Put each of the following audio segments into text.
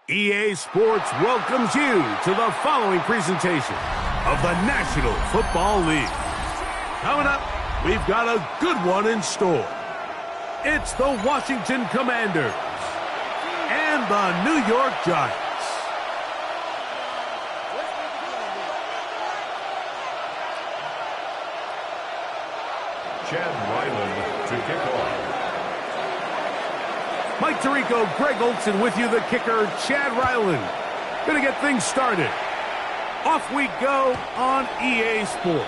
EA Sports welcomes you to the following presentation of the National Football League. Coming up, we've got a good one in store. It's the Washington Commanders and the New York Giants. Chad Ryland to kick off. Mike Tirico, Greg Olson with you, the kicker, Chad Ryland. Gonna get things started. Off we go on EA Sports.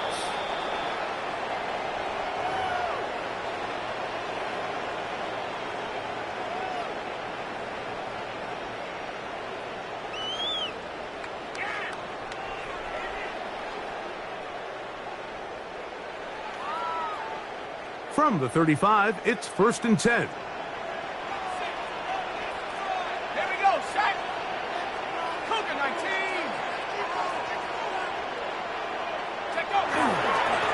From the 35, it's 1st and 10.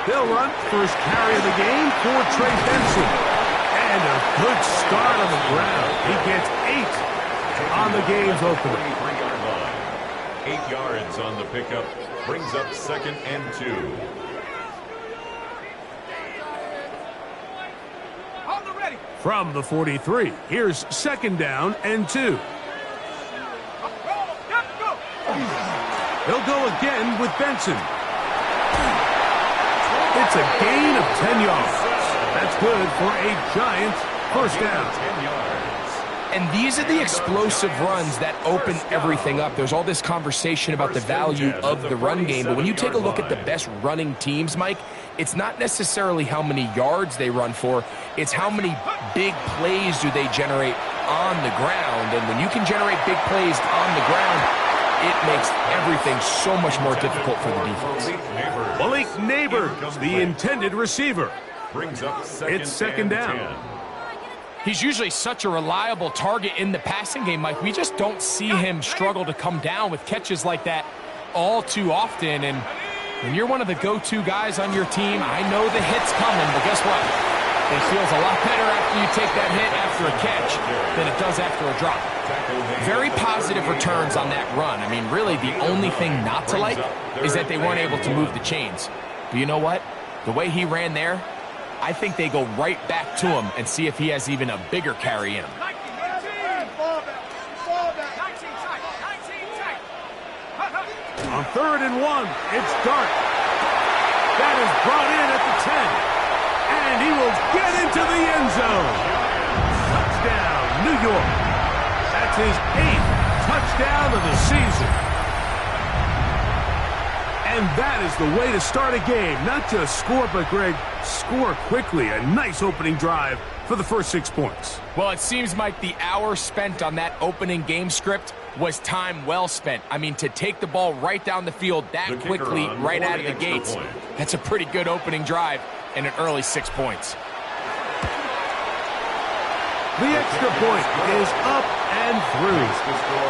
They'll run first carry of the game for Trey Benson. And a good start on the ground. He gets 8 on the game's opener. 8 yards on the pickup. Brings up 2nd and 2. From the 43, here's 2nd down and 2. They'll go again with Benson. It's a gain of 10 yards. That's good for a Giants first down. 10 yards. And these are the explosive runs that open everything up. There's all this conversation about the value of the run game, but when you take a look at the best running teams, Mike, it's not necessarily how many yards they run for, it's how many big plays do they generate on the ground. And when you can generate big plays on the ground, it makes everything so much more difficult for the defense. Malik Neighbors, the intended receiver. Brings up It's 2nd down. 10. He's usually such a reliable target in the passing game, Mike. We just don't see him struggle to come down with catches like that all too often. And when you're one of the go-to guys on your team, I know the hit's coming, but guess what? It feels a lot better after you take that hit after a catch than it does after a drop. Very positive returns on that run. I mean, really, the only thing not to like is that they weren't able to move the chains. But you know what? The way he ran there, I think they go right back to him and see if he has even a bigger carry in him. On 3rd and 1, it's Dart. That is brought in at the 10. And he will get into the end zone. Touchdown, New York. That's his 8th touchdown of the season. And that is the way to start a game. Not just score, but, Greg, score quickly. A nice opening drive for the first 6 points. Well, it seems like the hour spent on that opening game script was time well spent. I mean, to take the ball right down the field that quickly, right out of the gates, that's a pretty good opening drive and an early 6 points. The extra point is up and through.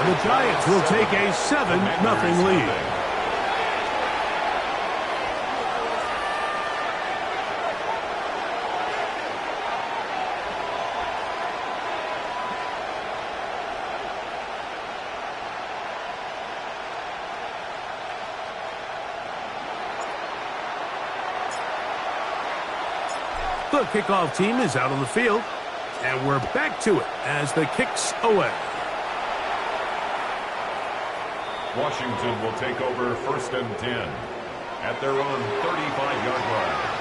The Giants will take a 7-0 lead. The kickoff team is out on the field, and we're back to it as the kick's away. Washington will take over 1st and 10 at their own 35-yard line.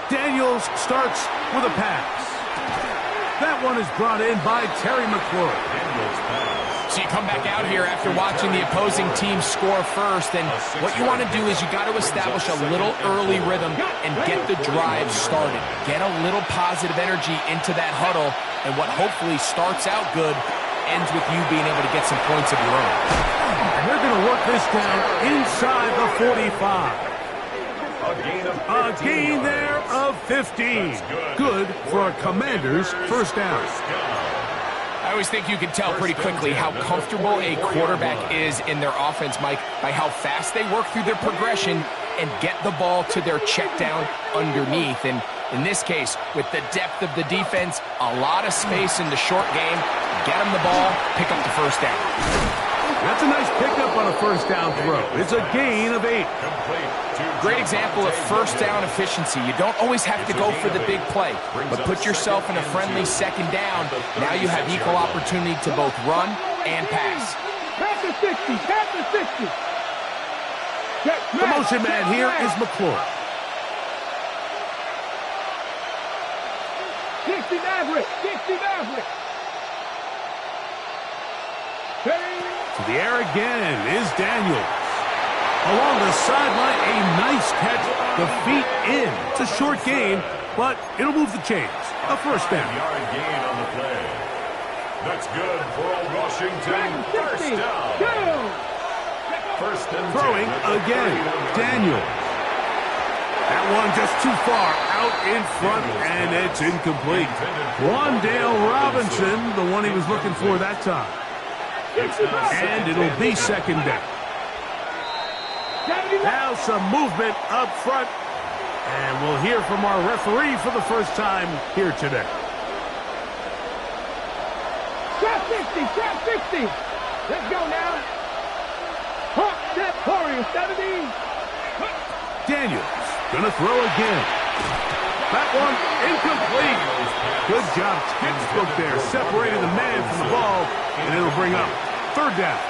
Daniels starts with a pass. That one is brought in by Terry McLaurin. So you come back out here after watching the opposing team score first, and what you want to do is you got to establish a little early rhythm and get the drive started. Get a little positive energy into that huddle, and what hopefully starts out good ends with you being able to get some points of your own. And they're going to work this down inside the 45. A gain there of 15. Good for a Commander's first down. I always think you can tell pretty quickly how comfortable a quarterback is in their offense, Mike, by how fast they work through their progression and get the ball to their check down underneath. And in this case, with the depth of the defense, a lot of space in the short game, get them the ball, pick up the first down. That's a nice pickup on a first down throw. It's a gain of 8. Great example of first down efficiency. You don't always have to go for the big play, but put yourself in a friendly second down. Now you have equal opportunity to both run and pass. Pass to 60, pass to 60. The motion man here is McClure. 60 Maverick, 60 Maverick. To the air again is Daniels. Along the sideline, a nice catch. The feet in. It's a short gain, but it'll move the chains. A first down. Yard gain on the play. That's good for Washington. First down. First and Throwing 10. again. Daniels. That one just too far out in front, and it's incomplete. Wandale Robinson, the one he was looking for that time. And it'll be second down. Now some movement up front. And we'll hear from our referee for the first time here today. Trap 60, trap 60. Let's go now. Hawk step warrior 70. Daniels gonna throw again. That one incomplete. Good job, textbook there, separating the man from the ball, and it'll bring up third down.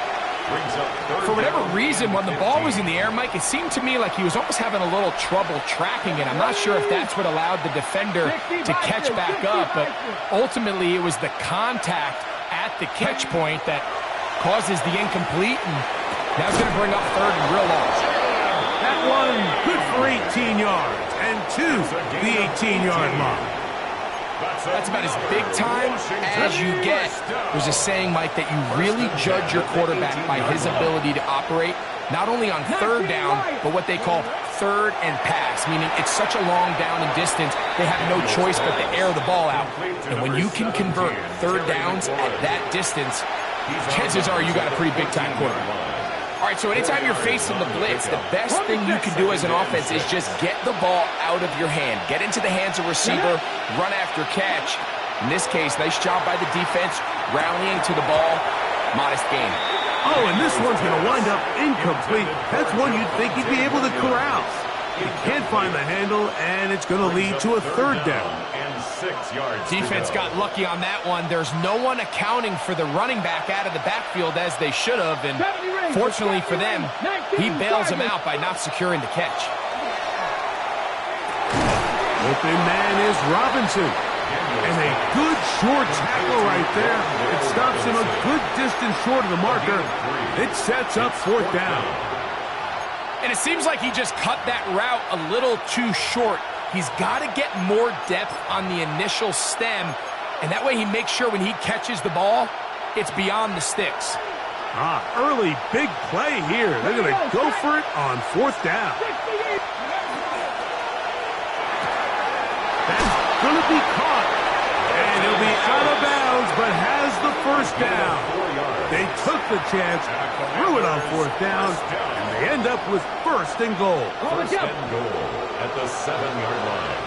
For whatever reason, when the ball was in the air, Mike, it seemed to me like he was almost having a little trouble tracking it. I'm not sure if that's what allowed the defender to catch back up, but ultimately it was the contact at the catch point that causes the incomplete, and now it's going to bring up third and real long. That one good for 18 yards, and to the 18-yard line. That's about as big time as you get. There's a saying, Mike, that you really judge your quarterback by his ability to operate, not only on third down, but what they call third and pass, meaning it's such a long down and distance, they have no choice but to air the ball out. And when you can convert third downs at that distance, chances are you got a pretty big-time quarterback. All right, so anytime you're facing the blitz, the best thing you can do as an offense is just get the ball out of your hand. Get into the hands of receiver, run after catch. In this case, nice job by the defense, rallying to the ball. Modest gain. Oh, and this one's going to wind up incomplete. That's one you'd think he'd be able to corral. He can't find the handle, and it's going to lead to a third down. And 6 yards. Defense got lucky on that one. There's no one accounting for the running back out of the backfield as they should have, and fortunately for them, he bails him out by not securing the catch. Open man is Robinson. And a good short tackle right there. It stops him a good distance short of the marker. It sets up fourth down. And it seems like he just cut that route a little too short. He's got to get more depth on the initial stem, and that way he makes sure when he catches the ball, it's beyond the sticks. Early big play here. They're going to go for it on fourth down. That's going to be caught, and he'll be out of bounds, but has the first down. They took the chance, threw it on fourth down, and they end up with first and goal. First and goal at the 7-yard line.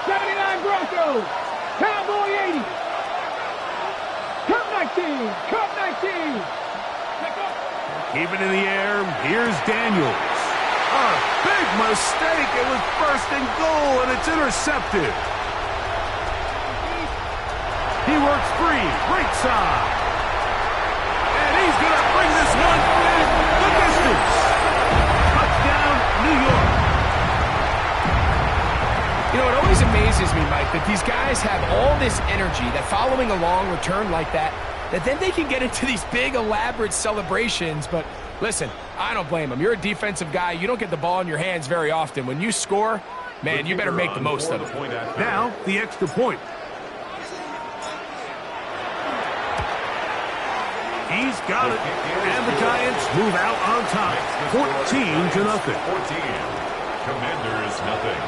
79 Broncos. Cowboy 80. Cup 19. Cup 19. Keep it in the air. Here's Daniels. A big mistake. It was first and goal, and it's intercepted. He works free. Right side. And he's going to bring this one in the distance. Touchdown, New York. You know, it always amazes me, Mike, that these guys have all this energy, that following a long return like that then they can get into these big, elaborate celebrations. But listen, I don't blame them. You're a defensive guy. You don't get the ball in your hands very often. When you score, man, you better make the most of it. Now, the extra point. He's got it. And the Giants move out on top. 14-0. 14. Commanders nothing.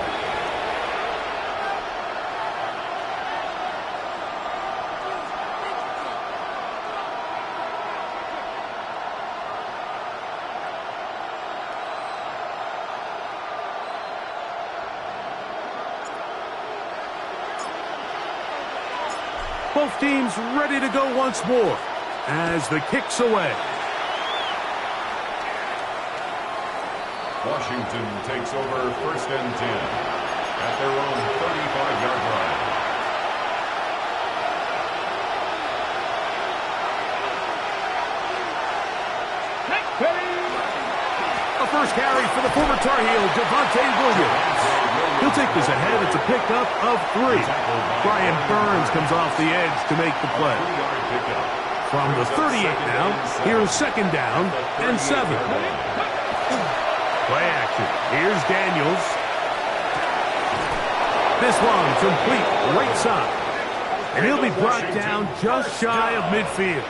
Both teams ready to go once more as the kick's away. Washington takes over 1st and 10 at their own 35-yard line. A first carry for the former Tar Heel, Devontae Williams. He'll take this ahead. It's a pickup of 3. Brian Burns comes off the edge to make the play. From the 38 now, here's 2nd down and 7. Play action. Here's Daniels. This one complete right side. And he'll be brought down just shy of midfield.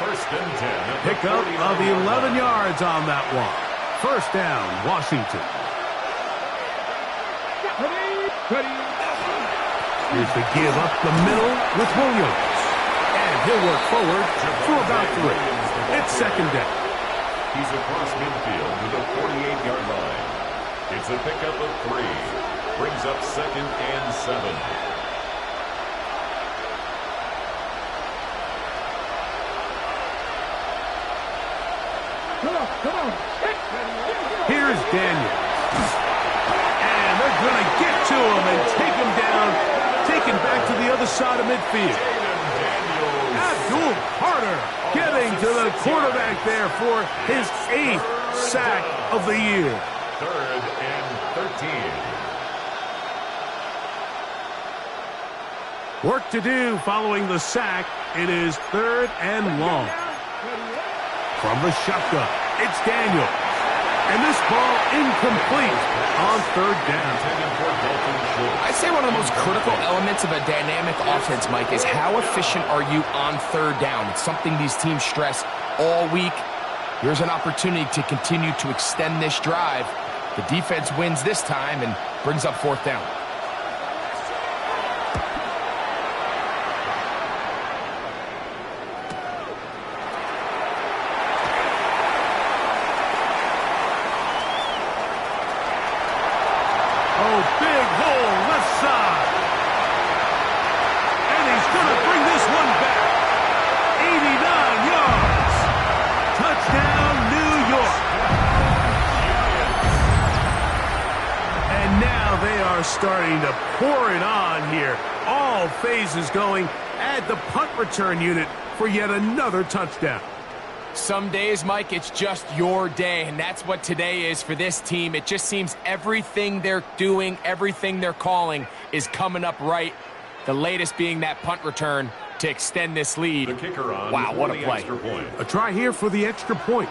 1st and 10. Pickup of 11 yards on that one. 1st down, Washington. Here's the give up the middle with Williams. And he'll work forward for about 3. It's 2nd down. He's across midfield to the 48-yard line. It's a pickup of 3. Brings up 2nd and 7. Come on. Here's Daniels. And they're going to get to him and take him down, taken back to the other side of midfield. Abdul Carter getting to the quarterback there for his 8th sack of the year. 3rd and 13. Work to do following the sack. It is 3rd and long. From the shotgun, it's Daniels. And this ball incomplete on 3rd down. I'd say one of the most critical elements of a dynamic offense, Mike, is how efficient are you on 3rd down. It's something these teams stress all week. Here's an opportunity to continue to extend this drive. The defense wins this time and brings up 4th down. Big hole left side. And he's going to bring this one back. 89 yards. Touchdown, New York. And now they are starting to pour it on here. All phases going. Add the punt return unit for yet another touchdown. Some days, Mike, it's just your day, and that's what today is for this team. It just seems everything they're doing, everything they're calling is coming up right. The latest being that punt return to extend this lead. The kicker on. Wow, what a play. A try here for the extra point.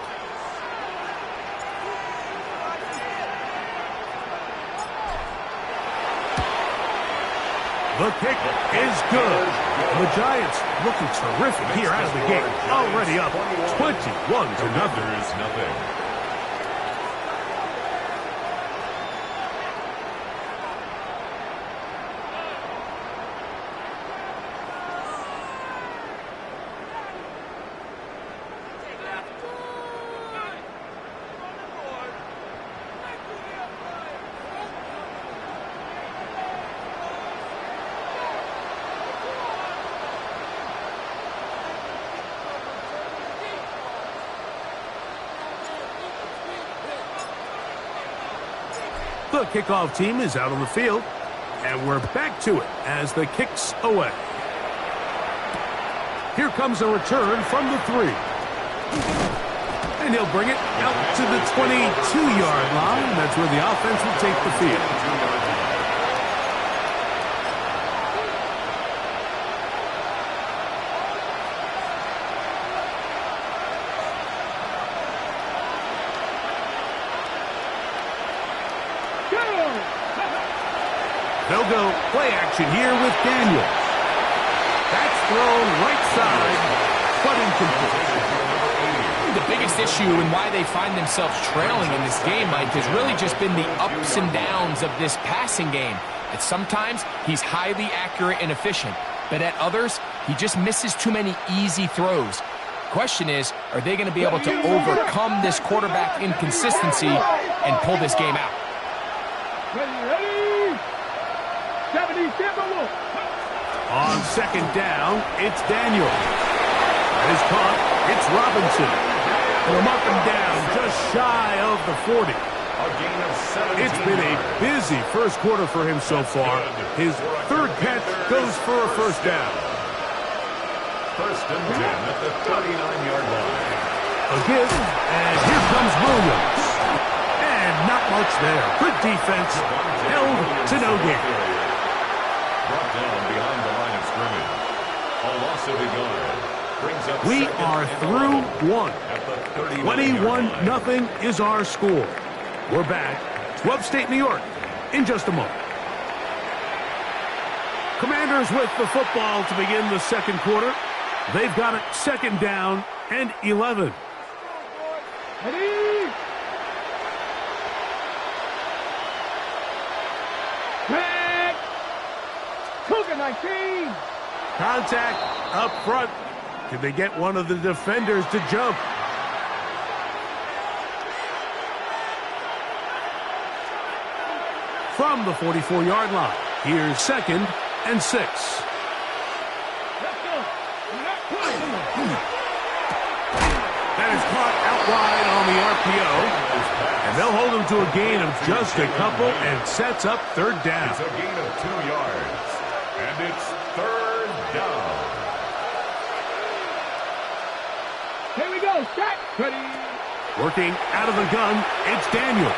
The kick is good. The Giants looking terrific here out of the gate. Already up 21-0. The kickoff team is out on the field, and we're back to it as the kick's away. Here comes a return from the 3. And he'll bring it out to the 22-yard line. That's where the offense will take the field. They'll go play action here with Daniels. That's thrown right side, but incomplete. The biggest issue and why they find themselves trailing in this game, Mike, has really just been the ups and downs of this passing game. At sometimes, he's highly accurate and efficient, but at others, he just misses too many easy throws. Question is, are they going to be able to overcome this quarterback inconsistency and pull this game out? Ready. 77. On second down, it's Daniel. That is caught. It's Robinson. From up and down, just shy of the 40. A gain of 17 It's been a yards. busy first quarter for him so far. His third catch goes for a first down. First and 10 at the 39-yard line. A give, and here comes Williams. And not much there. Good defense, held to no gain. Brought down behind the line of scrimmage. A loss of a yard. Brings up We second are and through 11 one. at the 39-yard line. 21-0 is our score. We're back to upstate New York in just a moment. Commanders with the football to begin the second quarter. They've got it second down and 11. Ready? Back. Cougar 19. Contact up front. Can they get one of the defenders to jump? From the 44-yard line, here's second and 6. Let's go. That is caught out wide on the RPO. And they'll hold him to a gain of just a couple and sets up third down. It's a gain of 2 yards. And it's third down. Here we go. Set. Ready. Working out of the gun, it's Daniel.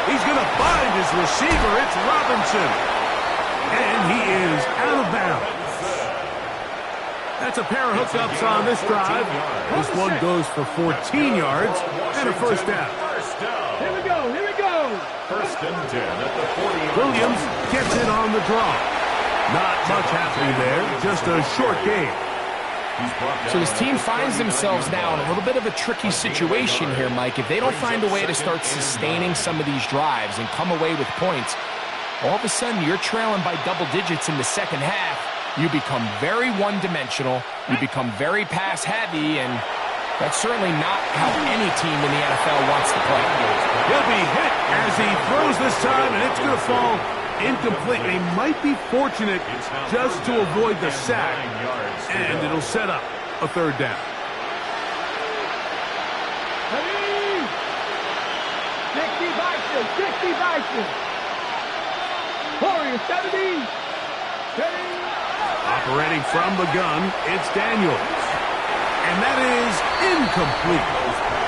He's going to find his receiver. It's Robinson. And he is out of bounds. That's a pair of hookups on this drive. This one goes for 14 yards and a first down. Here we go. Here we go. First and 10 at the 40-yard line. Williams gets it on the draw. Not much happening there. Just a short game. So this team finds themselves now in a little bit of a tricky situation here, Mike. If they don't find a way to start sustaining some of these drives and come away with points, all of a sudden you're trailing by double digits in the second half. You become very one-dimensional. You become very pass-heavy, and that's certainly not how any team in the NFL wants to play. He'll be hit as he throws this time, and it's going to fall incomplete. They might be fortunate just to avoid the sack, and it'll set up a third down. Ready. 60 Bison. 60 Bison. Warrior 70. Ready. Operating from the gun, it's Daniels. And that is incomplete.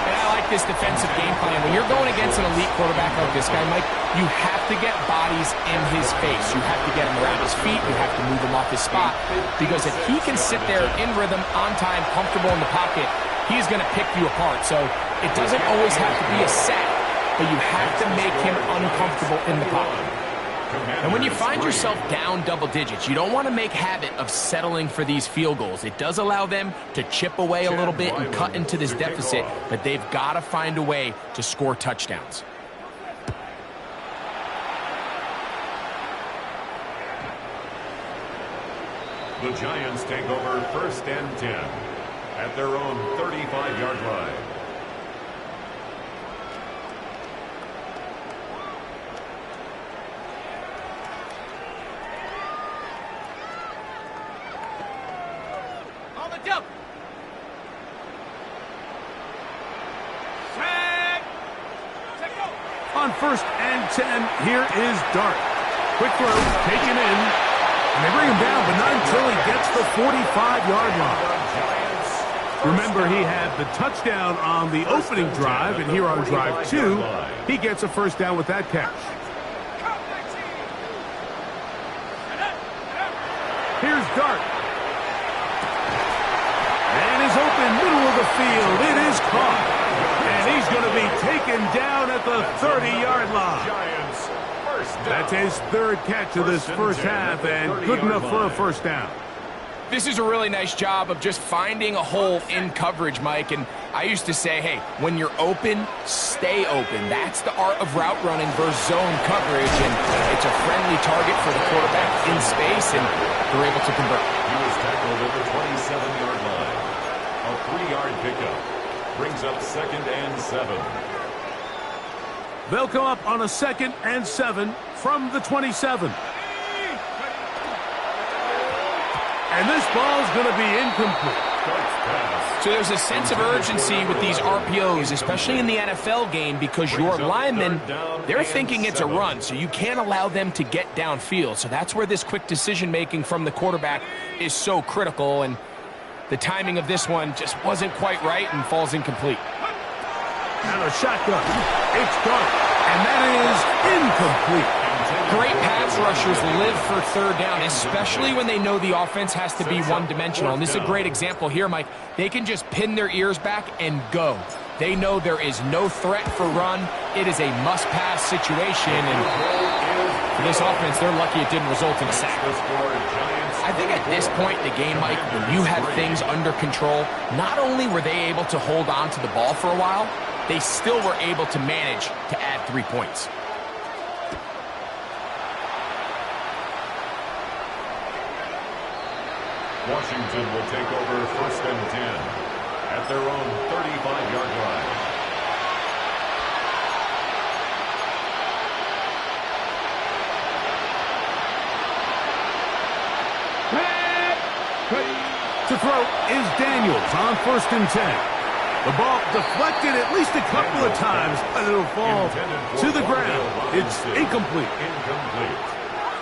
And I like this defensive game plan. When you're going against an elite quarterback like this guy, Mike, you have to get bodies in his face. You have to get him around his feet. You have to move him off his spot. Because if he can sit there in rhythm, on time, comfortable in the pocket, he's going to pick you apart. So it doesn't always have to be a sack, but you have to make him uncomfortable in the pocket. And when you find yourself down double digits, you don't want to make habit of settling for these field goals. It does allow them to chip away a little bit and cut into this deficit, but they've got to find a way to score touchdowns. The Giants take over first and 10 at their own 35-yard line. On first and 10, here is Dart. Quick throw, taken in. And they bring him down, but not until he gets the 45-yard line. Remember, he had the touchdown on the opening drive, and here on drive 2, he gets a first down with that catch. Here's Dart. And he's open, middle of the field. It is caught. And he's going to be taken down at the 30-yard line. That's his third catch of this first half, and good enough for a first down. This is a really nice job of just finding a hole in coverage, Mike. And I used to say, hey, when you're open, stay open. That's the art of route running versus zone coverage. And it's a friendly target for the quarterback in space, and they're able to convert. He was tackled at the 27-yard line. A 3-yard pickup brings up second and 7. They'll come up on a second and 7 from the 27. And this ball's going to be incomplete. So there's a sense of urgency with these RPOs, especially in the NFL game, because your linemen, they're thinking it's a run, so you can't allow them to get downfield. So that's where this quick decision-making from the quarterback is so critical, and the timing of this one just wasn't quite right and falls incomplete. And a shotgun. It's done. And that is incomplete. Great pass rushers live for third down, especially when they know the offense has to be one-dimensional. And this is a great example here, Mike. They can just pin their ears back and go. They know there is no threat for run. It is a must-pass situation. And for this offense, they're lucky it didn't result in a sack. I think at this point in the game, Mike, when you had things under control, not only were they able to hold on to the ball for a while, they still were able to manage to add 3 points. Washington will take over 1st and 10 at their own 35-yard line. To throw is Daniels on 1st and 10. The ball deflected at least a couple of times, but it'll fall to the ground. It's incomplete.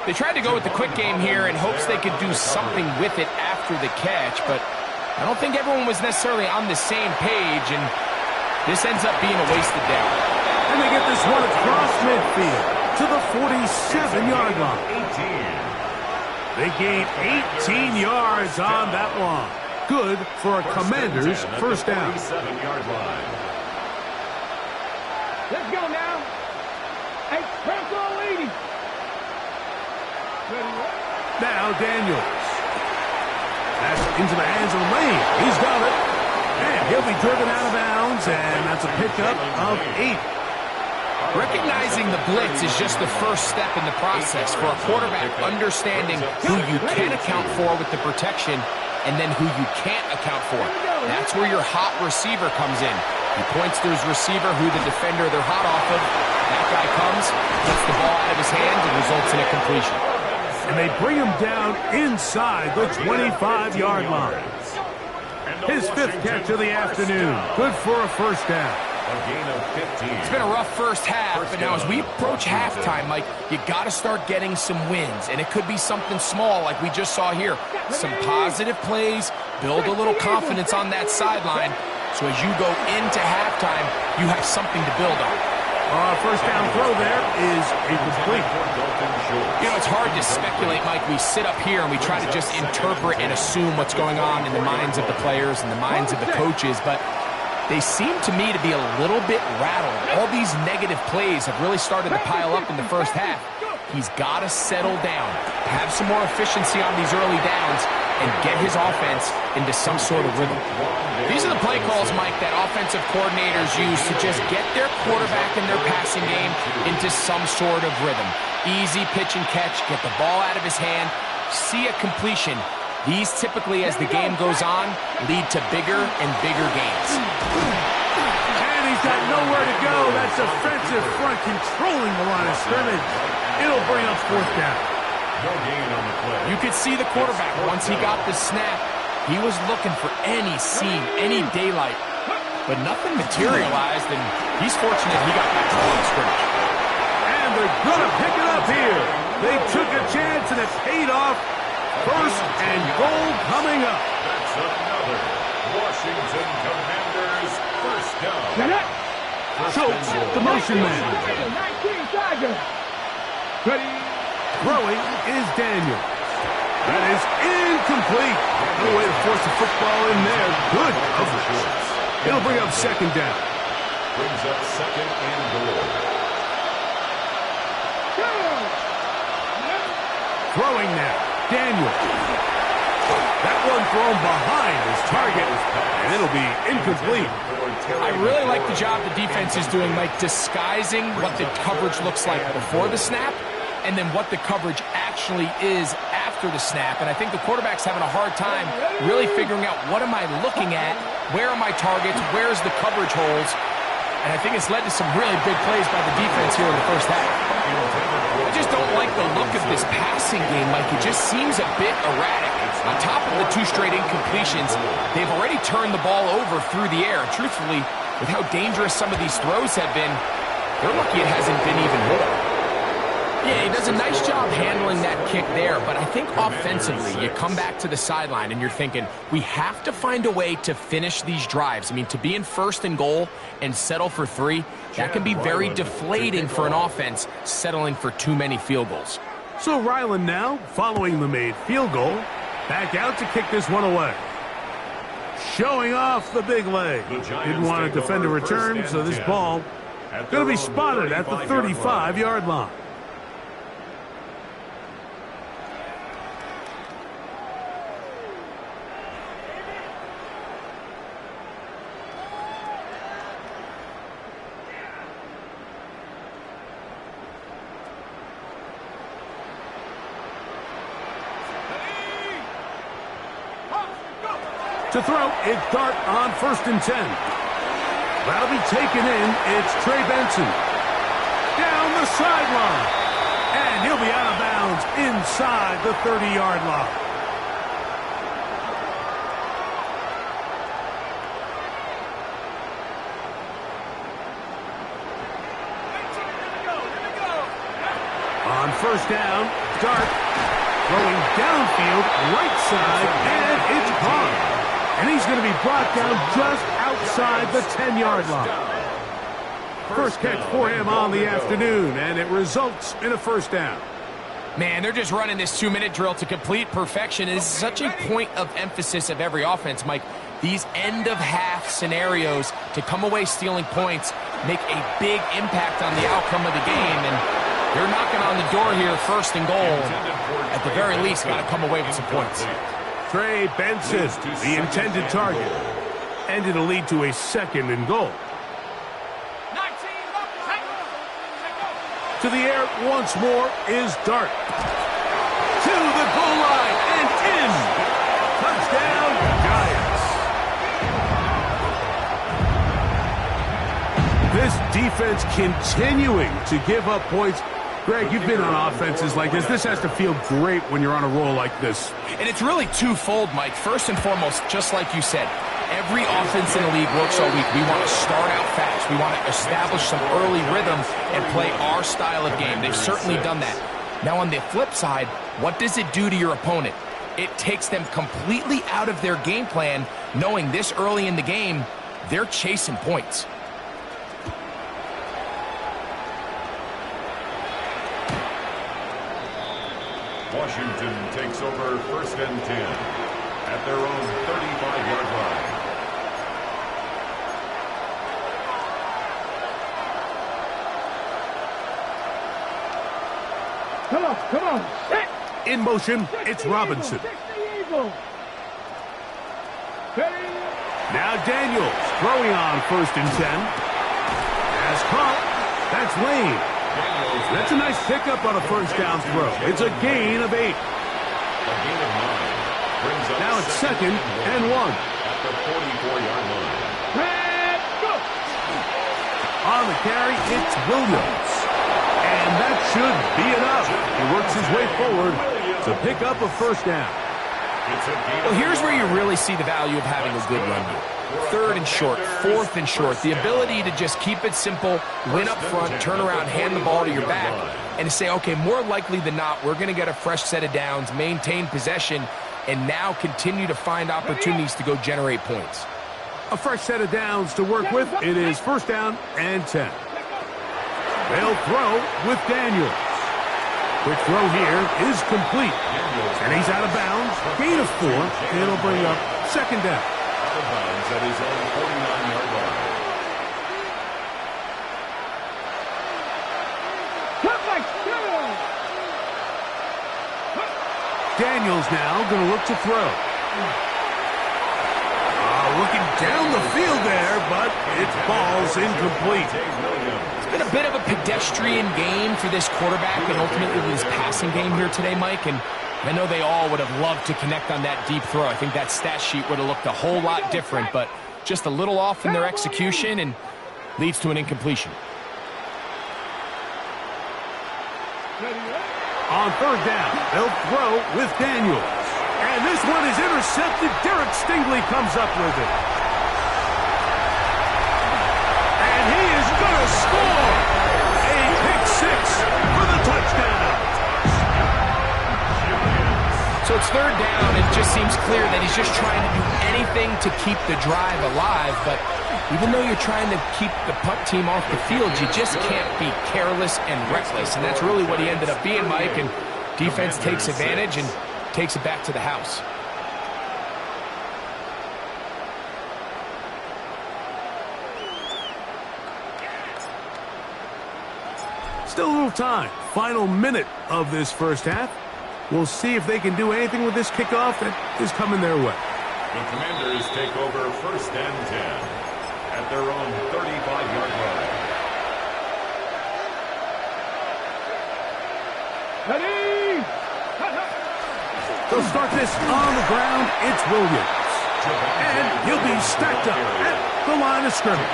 They tried to go with the quick game here in hopes they could do something with it after the catch, but I don't think everyone was necessarily on the same page, and this ends up being a wasted down. And they get this one across midfield to the 47-yard line. They gain 18 yards on that one. Good for a Commander's first down. Let's go now. Hey, press on leading. Now Daniels. That's into the hands of Lane. He's got it. And he'll be driven out of bounds, and that's a pickup of 8. Recognizing the blitz is just the first step in the process for a quarterback understanding who you can account for with the protection and then who you can't account for. That's where your hot receiver comes in. He points to his receiver, who the defender they're hot off of. That guy comes, gets the ball out of his hands, and results in a completion. And they bring him down inside the 25-yard line. His 5th catch of the afternoon. Good for a first down. It's been a rough first half, but now as we approach halftime, Mike, you got to start getting some wins, and it could be something small like we just saw here. Some positive plays, build a little confidence on that sideline, so as you go into halftime, you have something to build on. First down throw there is incomplete. You know, it's hard to speculate, Mike. We sit up here and we try to just interpret and assume what's going on in the minds of the players and the minds of the coaches, but they seem to me to be a little bit rattled. All these negative plays have really started to pile up in the first half. He's got to settle down, have some more efficiency on these early downs, and get his offense into some sort of rhythm. These are the play calls, Mike, that offensive coordinators use to just get their quarterback and their passing game into some sort of rhythm. Easy pitch and catch, get the ball out of his hand, see a completion. These typically, as the game goes on, lead to bigger and bigger gains. And he's got nowhere to go. That's defensive front controlling the line of scrimmage. It'll bring up 4th down. No gain on the play. You could see the quarterback, once he got the snap, he was looking for any seam, any daylight. But nothing materialized, and he's fortunate he got back to the line of scrimmage. And they're going to pick it up here. They took a chance, and it paid off. 1st and goal coming up. That's another Washington Commanders first down. Schultz, the motion man. Throwing is Daniel. That is incomplete. No way to force the football in there. Good coverage. It'll bring up 2nd down. Brings up 2nd and goal. Throwing now. Daniel. That one thrown behind his target, and it'll be incomplete. I really like the job the defense is doing, Mike, disguising what the coverage looks like before the snap and then what the coverage actually is after the snap. And I think the quarterback's having a hard time really figuring out, what am I looking at? Where are my targets? Where's the coverage holes? And I think it's led to some really big plays by the defense here in the first half. I just don't like the look of this passing game, Mike. It just seems a bit erratic. On top of the 2 straight incompletions, they've already turned the ball over through the air. Truthfully, with how dangerous some of these throws have been, they're lucky it hasn't been even more. Yeah, he does a nice job handling that kick there, but I think offensively, you come back to the sideline and you're thinking, we have to find a way to finish these drives. I mean, to be in 1st and goal and settle for 3, that can be very deflating for an offense settling for too many field goals. So Ryland now, following the made field goal, back out to kick this one away. Showing off the big leg. Didn't want to defend a return, so this ball going to be spotted at the 35-yard line. To throw, it's Dart on 1st and 10. That'll be taken in. It's Trey Benson. Down the sideline. And he'll be out of bounds inside the 30-yard line. On 1st down, Dart throwing downfield, right side, and it's caught. And he's going to be brought down just outside the 10-yard line. First catch for him on the afternoon, and it results in a 1st down. Man, they're just running this 2-minute drill to complete perfection. It is such a point of emphasis of every offense, Mike. These end-of-half scenarios to come away stealing points make a big impact on the outcome of the game, and they're knocking on the door here, 1st and goal. At the very least, got to come away with some points. Trey Benson, the intended target. And it'll lead to a 2nd and goal. To the air once more is Dart. To the goal line and in. Touchdown, Giants. This defense continuing to give up points. Greg, you've been on offenses like this. This has to feel great when you're on a roll like this. And it's really twofold, Mike. First and foremost, just like you said, every offense in the league works all week. We want to start out fast. We want to establish some early rhythm and play our style of game. They've certainly done that. Now, on the flip side, what does it do to your opponent? It takes them completely out of their game plan, knowing this early in the game, they're chasing points. Washington takes over 1st and 10 at their own 35-yard line. Come on, set. In motion, it's Robinson. Now Daniels throwing on 1st and 10. Has caught. That's Lane. That's a nice pickup on a 1st down throw. It's a gain of 8. A gain of 9 brings up Now it's 2nd and 1. At the 44-yard line. On the carry, it's Williams. And that should be enough. He works his way forward to pick up a 1st down. Well, here's where you really see the value of having a good run game. 3rd and short, 4th and short. The ability to just keep it simple, win up front, turn around, hand the ball to your back, and to say, okay, more likely than not, we're going to get a fresh set of downs, maintain possession, and now continue to find opportunities to go generate points. A fresh set of downs to work with. It is 1st down and 10. They'll throw with Daniels. Quick throw here is complete. And he's out of bounds. Gain of 4. It'll bring up 2nd down. Out of bounds at his own 49-yard line. Daniels now going to look to throw. Looking down the field there, but it's ball's incomplete. It's been a bit of a pedestrian game for this quarterback and ultimately this passing game here today, Mike. And I know they all would have loved to connect on that deep throw. I think that stat sheet would have looked a whole lot different, but just a little off in their execution and leads to an incompletion. On third down, they'll throw with Daniels. And this one is intercepted. Derek Stingley comes up with it. And he is going to score. A pick six for the touchdown. So it's third down. It just seems clear that he's just trying to do anything to keep the drive alive. But even though you're trying to keep the punt team off the field, you just can't be careless and reckless. And that's really what he ended up being, Mike. And defense takes advantage and takes it back to the house. Still a little time. Final minute of this first half. We'll see if they can do anything with this kickoff that is coming their way. The Commanders take over first and 10 at their own 35-yard line. Ready? They'll start this on the ground. It's Williams. And he'll be stacked up at the line of scrimmage.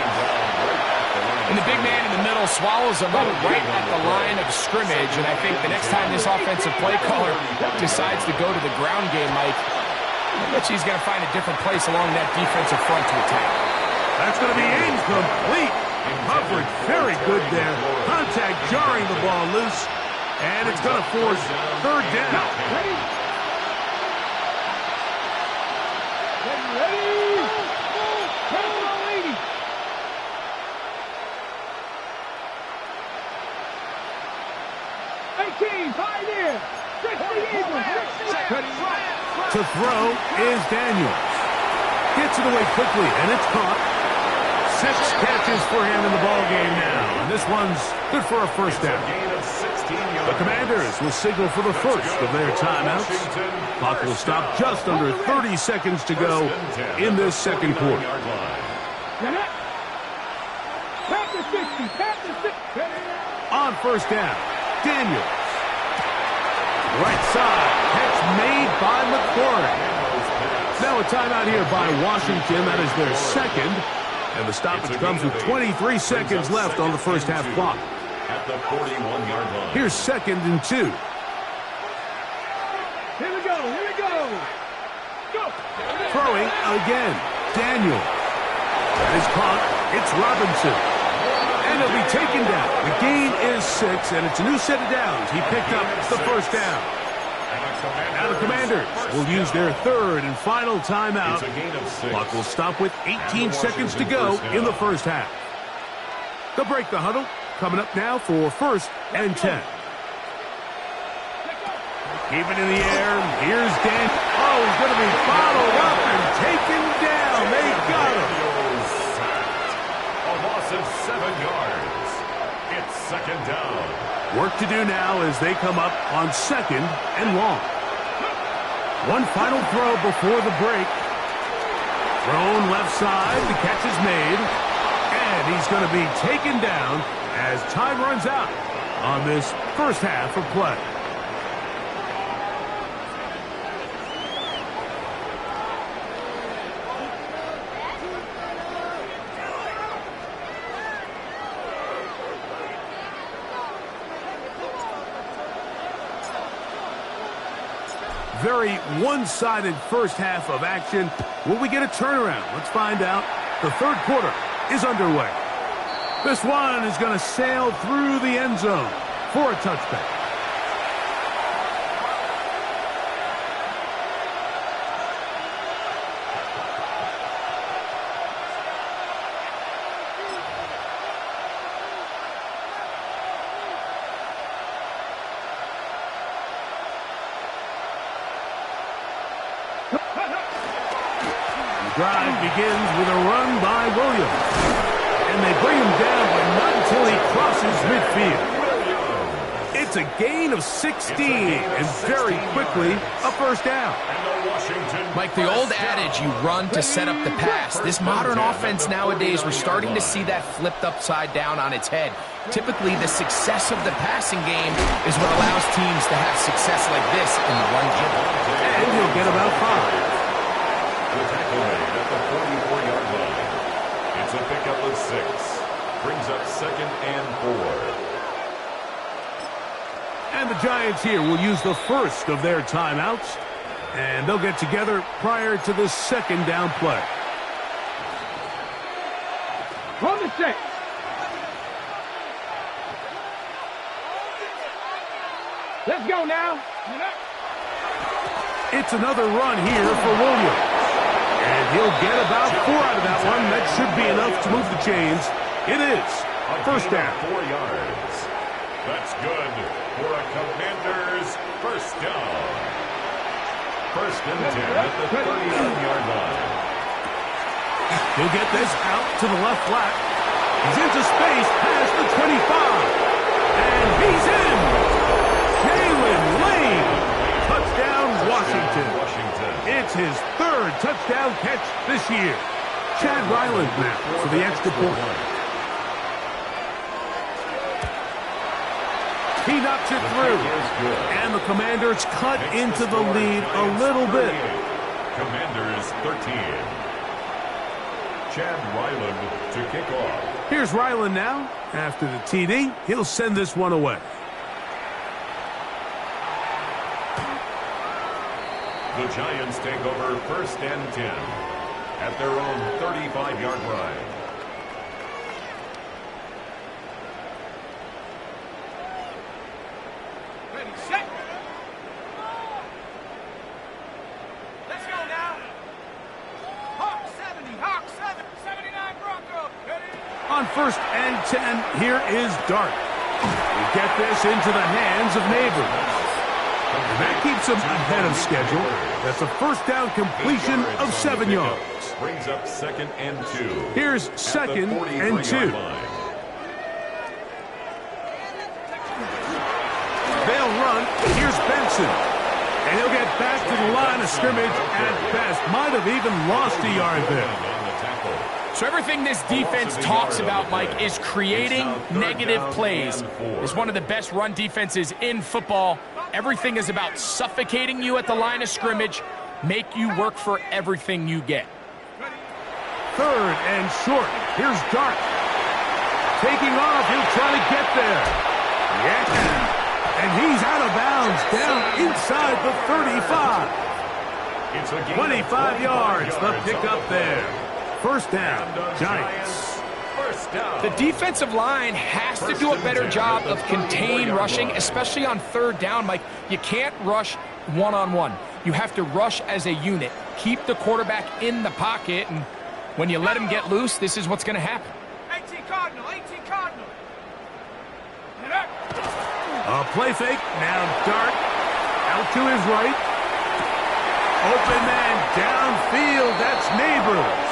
And the big man in the middle swallows him up right at the line of scrimmage. And I think the next time this offensive play caller decides to go to the ground game, Mike, I bet he's going to find a different place along that defensive front to attack. That's going to be incomplete. Coverage very good there. Contact jarring the ball loose. And it's going to force third down. Ready? Ready? To throw is Daniels. Gets it away quickly, and it's caught. 6 catches for him in the ball game now. And this one's good for a first down. The Commanders will signal for the first of their timeouts. Clock will stop just under 30 seconds to go in this second quarter. On first down, Daniels. Right side, catch made by McCory. Now a timeout here by Washington. That is their second. And the stoppage comes with 23 seconds left on the first half clock. At the 41-yard line. Here's 2nd and 2. Here we go. Go. Throwing again. Daniel. That is caught. It's Robinson. And he'll be taken down. The gain is 6, and it's a new set of downs. He picked up the first down. Now the Commanders will use their third and final timeout. Clock will stop with 18 seconds to go in the first half. They'll break the huddle. Coming up now for first and 10. Keep it in the air. Here's Dan. Oh, he's going to be followed up and taken down. They got him. A loss of 7 yards. It's second down. Work to do now as they come up on second and long. One final throw before the break. Thrown left side. The catch is made. And he's going to be taken down as time runs out on this first half of play. Very one-sided first half of action. Will we get a turnaround? Let's find out. The third quarter is underway. This one is going to sail through the end zone for a touchback. The drive begins with a run by Williams. And they bring him down, but not until he crosses midfield. It's a gain of 16, and very quickly, a first down. Mike, the old adage, you run to set up the pass. This modern offense nowadays, we're starting to see that flipped upside down on its head. Typically, the success of the passing game is what allows teams to have success like this in the run game. And he'll get about 5. The tackle made at the 44-yard line. It's a pickup of 6. Brings up second and 4. And the Giants here will use the first of their timeouts. And they'll get together prior to the second down play. On the set. Let's go now. It's another run here for Williams. And he'll get about 4 out of that one. That should be enough to move the chains. It is. First down. 4 yards. That's good for a Commanders first down. First and 10 at the 39-yard line. He'll get this out to the left flat. He's into space past the 25. And he's in. Jalen Lane. Touchdown, Washington. It's his 3rd touchdown catch this year. Chad Ryland now for the extra point. He knocks it through. And the Commanders cut into the lead a little bit. Commanders 13. Chad Ryland to kick off. Here's Ryland now. After the TD, he'll send this one away. The Giants take over first and 10 at their own 35-yard line. Ready, set. Let's go now. Hawk 70, Hawk 7, 79 Broncos. Ready? On first and 10, here is Dart. We get this into the hands of Neighbors. And that keeps him ahead of schedule. That's a first down completion of 7 yards. Brings up second and 2. Here's second and 2. They'll run. Here's Benson. And he'll get back to the line of scrimmage at best. Might have even lost a yard there. So everything this defense talks about, Mike, is creating negative plays. It's one of the best run defenses in football. Everything is about suffocating you at the line of scrimmage, make you work for everything you get. 3rd and short. Here's Dart. Taking off. He'll try to get there. Yeah. And he's out of bounds down inside the 35. 25 yards. The pickup there. First down, Giants. The defensive line has to do a better job of contained rushing, especially on 3rd down, Mike. You can't rush one-on-one. You have to rush as a unit. Keep the quarterback in the pocket, and when you let him get loose, this is what's going to happen. 18 Cardinal, 18 Cardinal. A play fake. Now Dart out to his right. Open man downfield. That's Neighbors.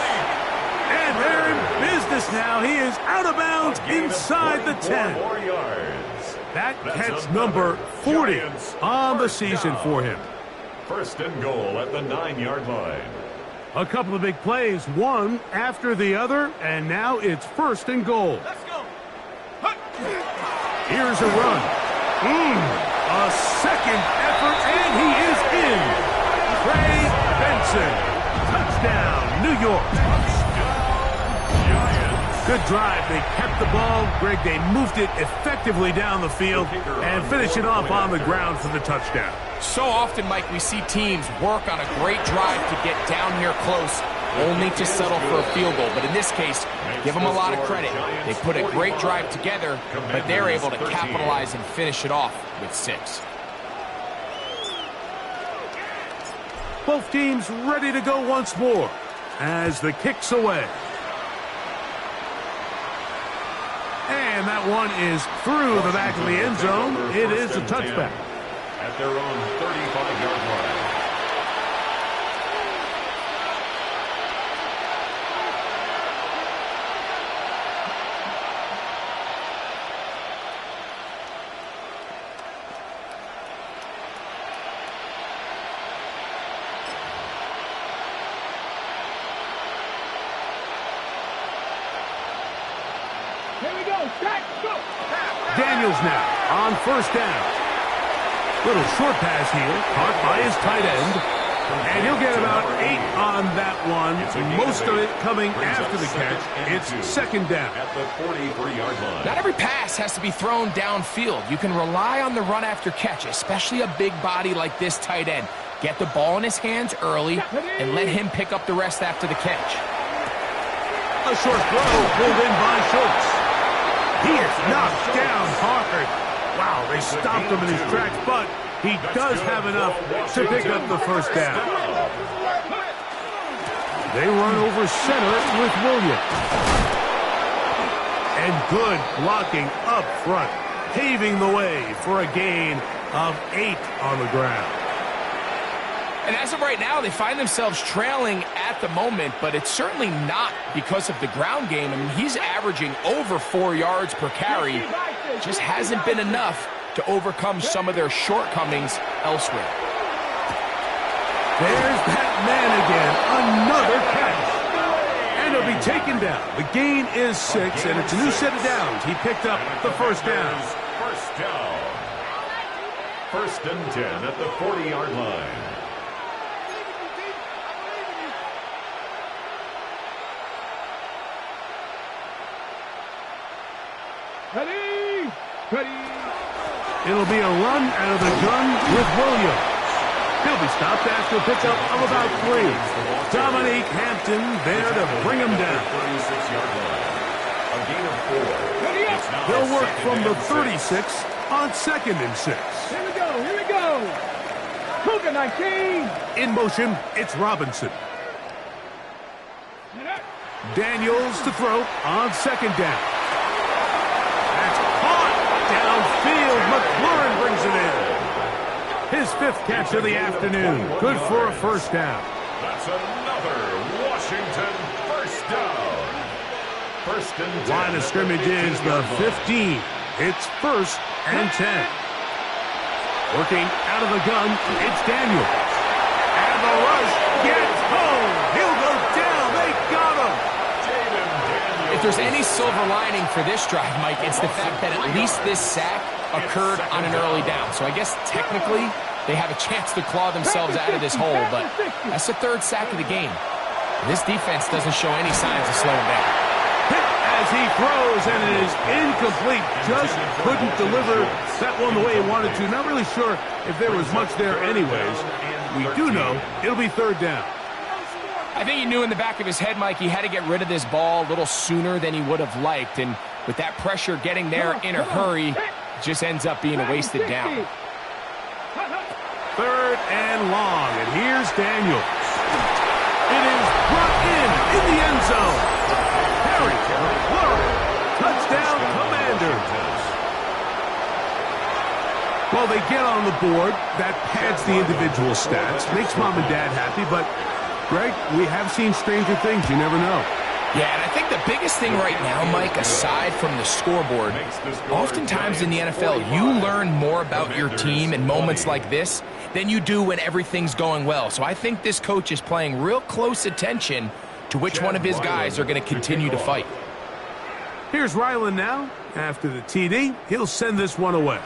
And they're in business now. He is out of bounds inside the 10. That catch number 40 on the season for him. First and goal at the 9-yard line. A couple of big plays, one after the other, and now it's first and goal. Let's go. Here's a run. A second effort, and he is in. Trey Benson. Touchdown, New York. Good drive. They kept the ball. Greg, they moved it effectively down the field and finish it off on the ground for the touchdown. So often, Mike, we see teams work on a great drive to get down here close, only to settle for a field goal. But in this case, give them a lot of credit. They put a great drive together, but they're able to capitalize and finish it off with 6. Both teams ready to go once more as the kick's away. And that one is through the back of the end zone. It is a touchback. At their own 35-yard line. Here we go. Strike. Go. Daniels now on first down. Little short pass here, caught by his tight end. And he'll get about 8 on that one. Most of it coming after the catch. It's second down. At the 43-yard line. Not every pass has to be thrown downfield. You can rely on the run after catch, especially a big body like this tight end. Get the ball in his hands early and let him pick up the rest after the catch. A short throw pulled in by Schultz. He is knocked down hard. Wow, they stopped him in his tracks, but he does have enough to pick up the first down. They run over center with Williams. And good blocking up front, paving the way for a gain of 8 on the ground. And as of right now, they find themselves trailing at the moment, but it's certainly not because of the ground game. I mean, he's averaging over 4 yards per carry. Just hasn't been enough to overcome some of their shortcomings elsewhere. There's that man again. Another catch. And he'll be taken down. The gain is 6, and it's a new set of downs. He picked up the first down. First down. First and 10 at the 40-yard line. Ready? Ready? It'll be a run out of the gun with Williams. He'll be stopped after a pickup of about 3. Dominique Hampton there to bring him down. 36-yard line. A gain of 4. They'll work from the 36 on second and 6. Here we go. Here we go. Cougar 19. In motion, it's Robinson. Daniels to throw on second down. Downfield, McLaurin brings it in. His 5th catch of the afternoon. Good for a first down. That's another Washington first down. First and 10. Line of scrimmage is the 15. It's first and 10. Working out of the gun, it's Daniels. And the rush gets home. He'll go down. They got him. If there's any silver lining for this drive, Mike, it's the fact that at least this sack occurred on an early down. So I guess technically they have a chance to claw themselves out of this hole, but that's the 3rd sack of the game. This defense doesn't show any signs of slowing down. Hit as he throws, and it is incomplete. Just couldn't deliver that one the way he wanted to. Not really sure if there was much there anyways. We do know it'll be 3rd down. I think he knew in the back of his head, Mike, he had to get rid of this ball a little sooner than he would have liked. And with that pressure getting there in a hurry, it just ends up being a wasted down. 3rd and long, and here's Daniels. It is brought in the end zone. Harry McLaurin, touchdown Commanders. Well, they get on the board. That pads the individual stats, makes mom and dad happy, but Greg, we have seen stranger things. You never know. Yeah, and I think the biggest thing right now, Mike, aside from the scoreboard, oftentimes in the NFL, you learn more about your team in moments like this than you do when everything's going well. So I think this coach is paying real close attention to which one of his guys are going to continue to fight. Here's Ryland now. After the TD, he'll send this one away.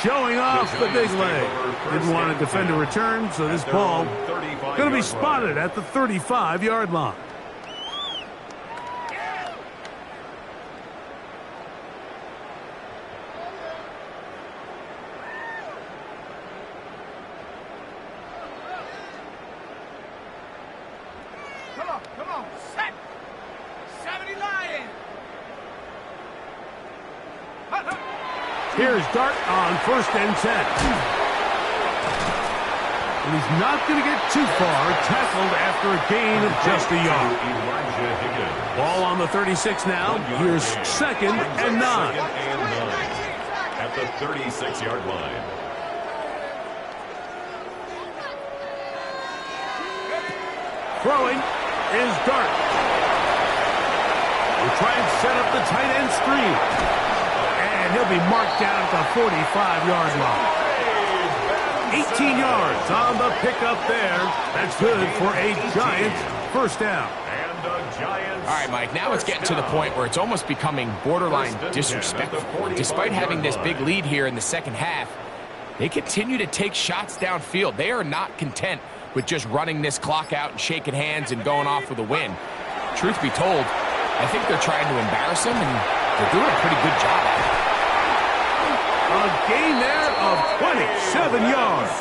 Showing off the big leg. Didn't want to defend a return, so this ball going to be spotted at the 35-yard line. Come on, set. 70 Lions. Here's Dart on 1st and 10. And he's not going to get too far. Tackled after a gain of just a yard. Ball on the 36 now. Here's 2nd and 9. At the 36-yard line. Throwing is Dart. We'll try and set up the tight end screen. And he'll be marked down at the 45-yard line. 18 yards on the pickup there. That's good for a Giants first down. And a Giants. All right, Mike, now it's getting to the point where it's almost becoming borderline disrespectful. Despite having this big lead here in the second half, they continue to take shots downfield. They are not content with just running this clock out and shaking hands and going off with a win. Truth be told, I think they're trying to embarrass him, and they're doing a pretty good job at it. A gain there of 27 yards.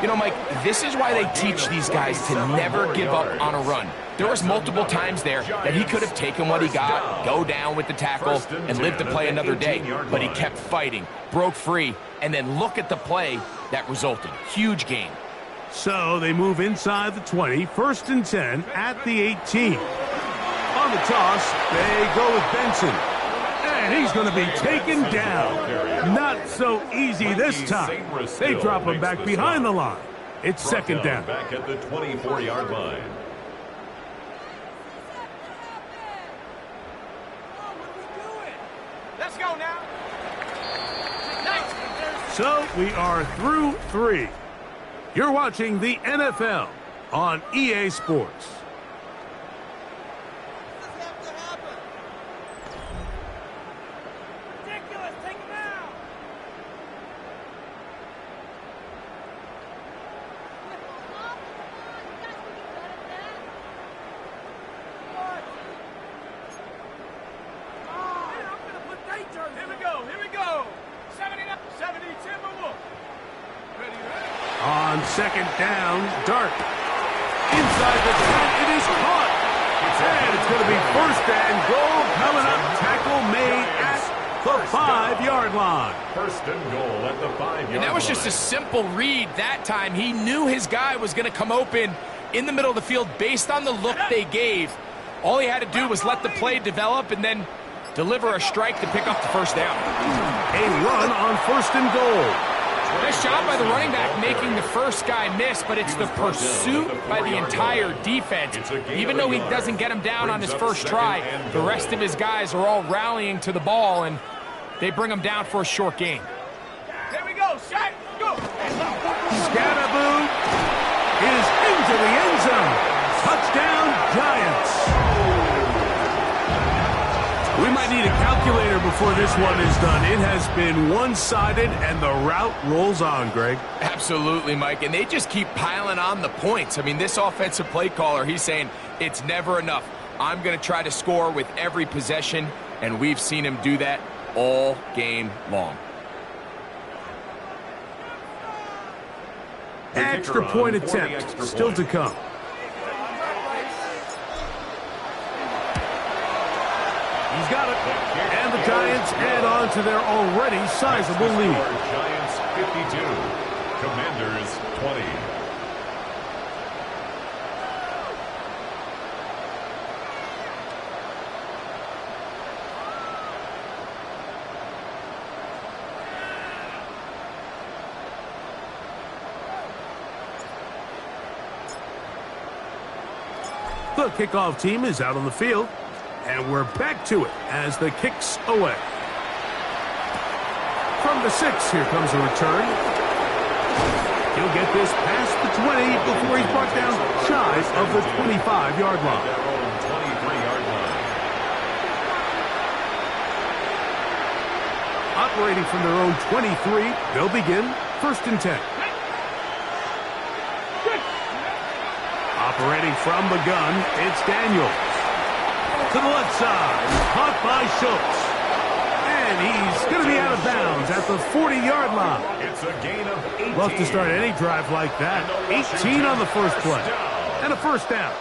You know, Mike, this is why they teach these guys to never give up on a run. There was multiple times there that he could have taken what he got, go down with the tackle, and live to play another day. But he kept fighting, broke free, and then look at the play that resulted. Huge gain. So they move inside the 20, 1st and 10 at the 18. On the toss, they go with Benson. And he's going to be taken down. Not so easy this time. They drop him back behind the line. It's 2nd down. Back at the 24-yard line. Let's go now. So we are through 3. You're watching the NFL on EA Sports. On 2nd down, Dart. Inside the 10, it is caught. And it's going to be 1st and goal coming up. Tackle made at the 5-yard line. 1st and goal at the 5-yard line. And that was just a simple read that time. He knew his guy was going to come open in the middle of the field based on the look they gave. All he had to do was let the play develop and then deliver a strike to pick up the 1st down. A run on 1st and goal. Nice job by the running back making the first guy miss, but it's the pursuit by the entire defense. Even though he doesn't get him down on his first try, the rest of his guys are all rallying to the ball, and they bring him down for a short gain. Here we go, shot, go! Scatterboo is into the end zone. Touchdown, Giants. We might need a calculator before this one is done. It has been one-sided, and the route rolls on, Greg. Absolutely, Mike, and they just keep piling on the points. I mean, this offensive play caller, he's saying it's never enough. I'm going to try to score with every possession, and we've seen him do that all game long. Extra point attempt still to come. He's got it. And the Giants add on to their already sizable lead. Giants 52, Commanders 20. The kickoff team is out on the field. And we're back to it as the kick's away. From the 6, here comes a return. He'll get this past the 20 before he's brought down shy of the 25-yard line. Operating from their own 23, they'll begin 1st and 10. Operating from the gun, it's Daniels. To the left side, caught by Schultz. And he's going to be out of bounds at the 40-yard line. It's a gain of 18. Love to start any drive like that. 18 on the first play. And a 1st down.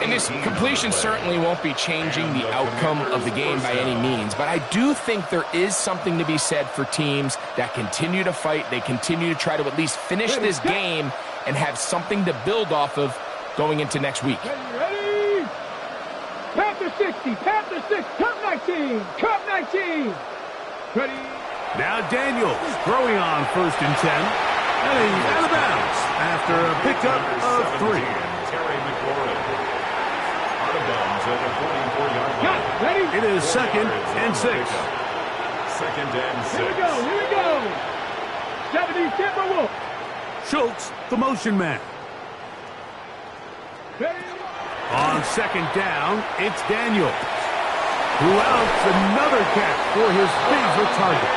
And this completion certainly won't be changing the outcome of the game by any means, but I do think there is something to be said for teams that continue to fight. They continue to try to at least finish this game and have something to build off of going into next week. Ready? Panther 60, Panther 6, Cup 19, Cup 19. Ready? Now Daniels throwing on 1st and 10. And he's out of bounds after a pickup of 3. Ready? It is 2nd and 6. 2nd and 6. Here we go, here we go. 70 Timberwolves. Schultz, the motion man. Ready? On 2nd down, it's Daniels, who outs another catch for his favorite target.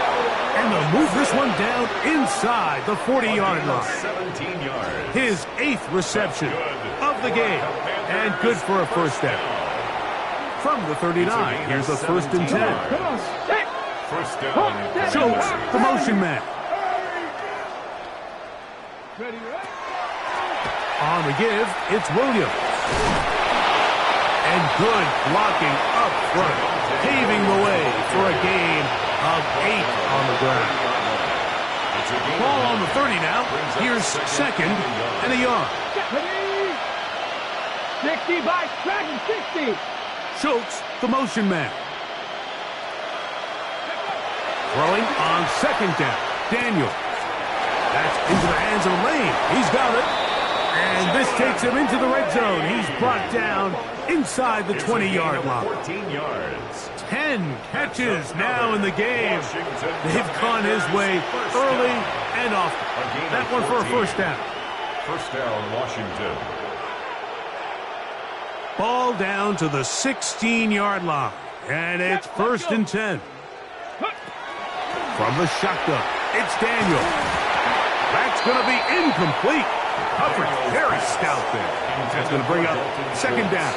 And they'll move this one down inside the 40-yard line. 17 yards. His 8th reception of the game. And good for a first down. From the 39, here's a 1st and 10. Come on, set. First down. Schultz, the motion man. Ready, ready. On the give, it's Williams. And good blocking up front, paving the way for a gain of 8 on the ground. Ball on the 30 now. Here's 2nd and a yard. 60 by Dragon, 60. Schultz, the motion man. Throwing on 2nd down. Daniel. That's into the hands of Lane. He's got it. And this takes him into the red zone. He's brought down inside the 20-yard line. 14 yards. 10 catches now in the game. They've gone his way early and often. That one for a first down. First down, Washington. Ball down to the 16-yard line. And it's 1st and 10. From the shotgun, it's Daniel. That's going to be incomplete. Coverage very stout there. That's going to bring up 2nd down.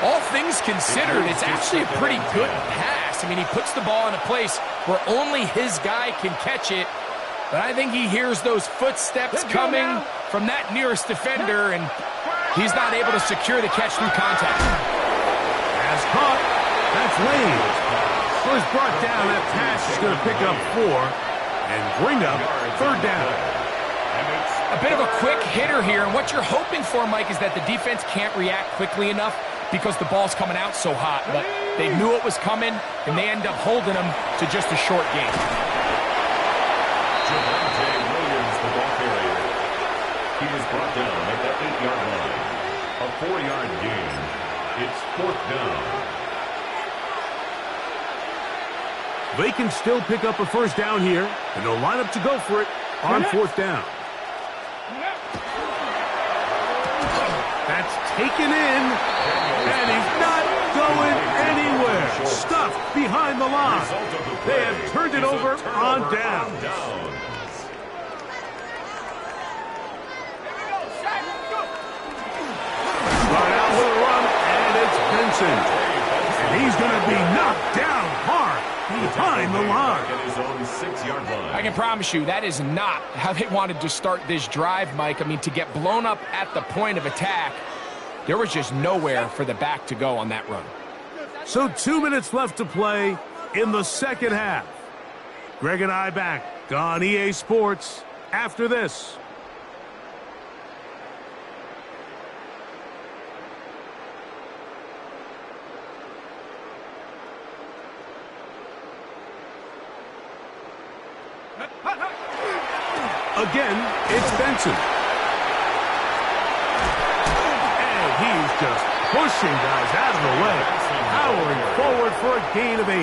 All things considered, it's actually a pretty good pass. I mean, he puts the ball in a place where only his guy can catch it. But I think he hears those footsteps coming from that nearest defender, and he's not able to secure the catch through contact. As caught, that's Lane. First brought down, that pass is going to pick up 4 and bring up 3rd down. A bit of a quick hitter here, and what you're hoping for, Mike, is that the defense can't react quickly enough because the ball's coming out so hot. But they knew it was coming, and they end up holding them to just a short game. Williams, the ball carrier. He was brought down at the 8-yard line. A 4-yard gain. It's 4th down. They can still pick up a first down here, and they'll line up to go for it on 4th down. That's taken in, and he's not going anywhere. Stuffed behind the line. They have turned it over on downs. Start out with a run, and it's Benson. And he's going to be knocked down hard behind the line. I can promise you that is not how they wanted to start this drive, Mike. I mean, to get blown up at the point of attack, there was just nowhere for the back to go on that run. So 2 minutes left to play in the second half. Greg and I back on EA Sports after this. Again, it's Benson. And he's just pushing guys out of the way. Powering forward for a gain of 8.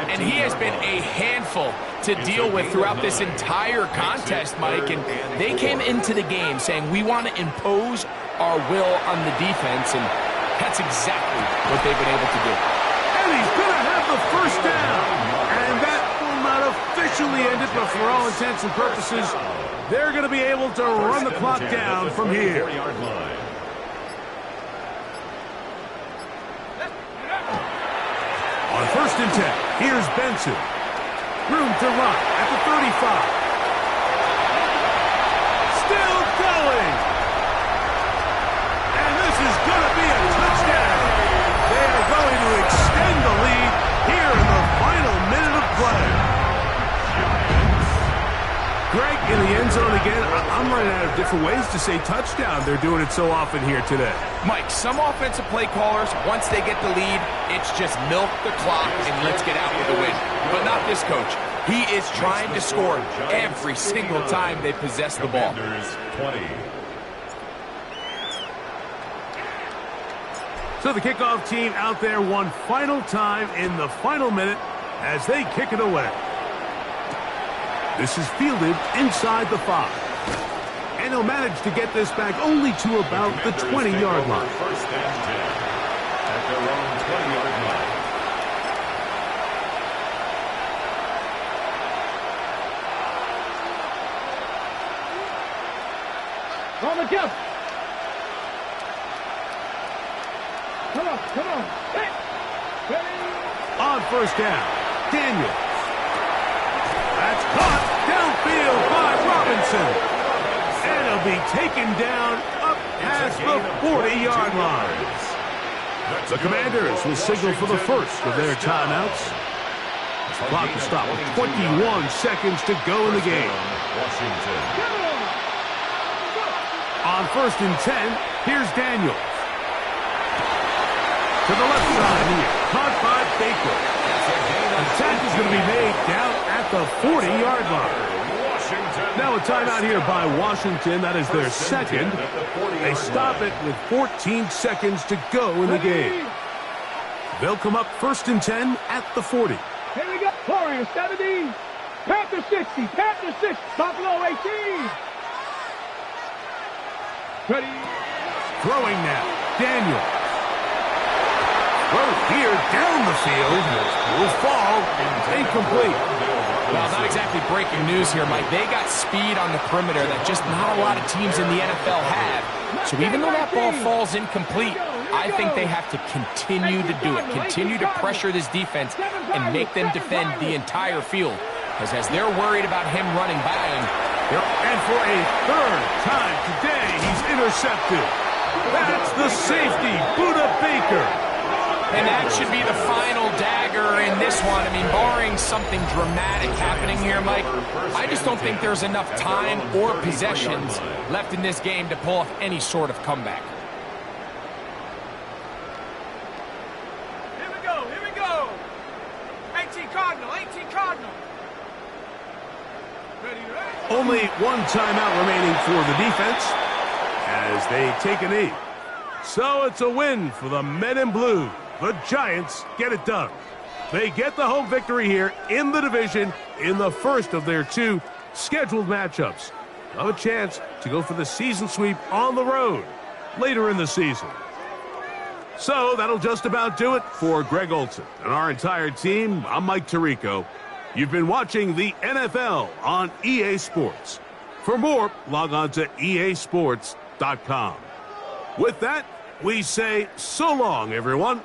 And he has been a handful to deal with throughout this entire contest, Mike. And they came into the game saying, we want to impose our will on the defense. And that's exactly what they've been able to do. And he's going to have the first down. And that will not officially end it, but for all intents and purposes, they're going to be able to run the clock down from here. On 1st and 10, here's Benson. Room to run at the 35. Still going. And this is going to be a touchdown. They are going to extend the lead here in the final minute of play. Greg in the end zone again. I'm running out of different ways to say touchdown. They're doing it so often here today. Mike, some offensive play callers, once they get the lead, it's just milk the clock and let's get out with the win. But not this coach. He is trying to score every single time they possess the ball. 20. So the kickoff team out there one final time in the final minute as they kick it away. This is fielded inside the 5. And he'll manage to get this back only to about the 20-yard line. First and 10 at their own 20-yard line. On the jump. Come on, come on. Hey. Ready. On first down, Daniels. That's caught downfield by Robinson. And it'll be taken down up past the 40-yard line. The Commanders will signal for the first of their timeouts. The clock will stop with 21 seconds to go in the game. On first and 10, here's Daniels. To the left side here, caught by Baker. Attack is going to be made down at the 40-yard line. Now a timeout here by Washington. That is their second. They stop it with 14 seconds to go in the game. They'll come up first and 10 at the 40. Here we go. Warriors 70. Panthers 60. Panthers 6. Buffalo 18. Ready. Throwing now. Daniel. Throw here down the field. Will fall. Incomplete. Well, not exactly breaking news here, Mike. They got speed on the perimeter that just not a lot of teams in the NFL have. So even though that ball falls incomplete, I think they have to continue to do it, continue to pressure this defense and make them defend the entire field. Because as they're worried about him running by him, and for a third time today, he's intercepted. That's the safety, Buda Baker. And that should be the final dagger in this one. I mean, barring something dramatic happening here, Mike, I just don't think there's enough time or possessions left in this game to pull off any sort of comeback. Here we go, here we go. 18 Cardinal, 18 Cardinal. Ready. Only one timeout remaining for the defense as they take a knee. So it's a win for the Men in Blue. The Giants get it done. They get the home victory here in the division in the first of their two scheduled matchups. Have a chance to go for the season sweep on the road later in the season. So that'll just about do it for Greg Olson and our entire team. I'm Mike Tirico. You've been watching the NFL on EA Sports. For more, log on to easports.com. With that, we say so long, everyone.